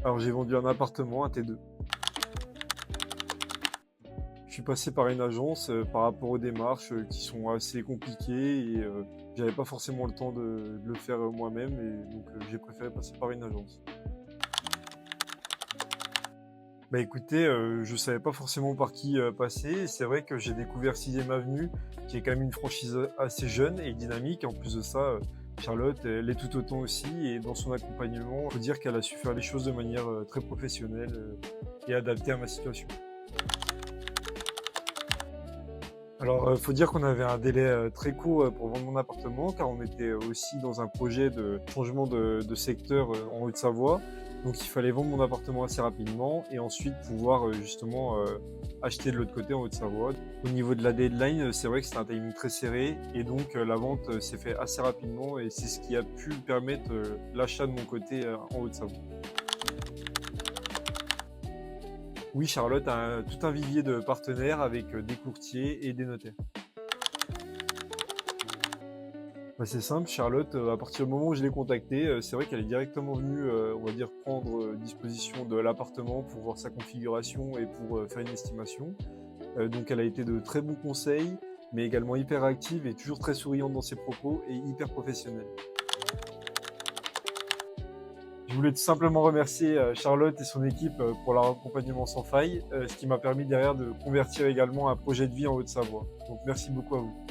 Alors j'ai vendu un appartement, un T2. Je suis passé par une agence, par rapport aux démarches, qui sont assez compliquées et j'avais pas forcément le temps de le faire, moi-même et donc j'ai préféré passer par une agence. Bah, écoutez, je savais pas forcément par qui, passer et c'est vrai que j'ai découvert 6e avenue, qui est quand même une franchise, assez jeune et dynamique. En plus de ça, Charlotte, elle est tout autant aussi et dans son accompagnement, faut dire qu'elle a su faire les choses de manière, très professionnelle, et adaptée à ma situation. Alors, faut dire qu'on avait un délai, très court, pour vendre mon appartement, car on était aussi dans un projet de changement de secteur, en Haute-Savoie. Donc il fallait vendre mon appartement assez rapidement et ensuite pouvoir, justement, acheter de l'autre côté en Haute-Savoie. Au niveau de la deadline, c'est vrai que c'était un timing très serré et donc la vente, s'est fait assez rapidement et c'est ce qui a pu permettre, l'achat de mon côté, en Haute-Savoie. Oui, Charlotte a tout un vivier de partenaires avec, des courtiers et des notaires. Bah, c'est simple, Charlotte, à partir du moment où je l'ai contactée, c'est vrai qu'elle est directement venue, on va dire prendre, disposition de l'appartement pour voir sa configuration et pour, faire une estimation. Donc elle a été de très bons conseils, mais également hyper active et toujours très souriante dans ses propos et hyper professionnelle. Je voulais tout simplement remercier, Charlotte et son équipe, pour leur accompagnement sans faille, ce qui m'a permis derrière de convertir également un projet de vie en Haute-Savoie. Donc merci beaucoup à vous.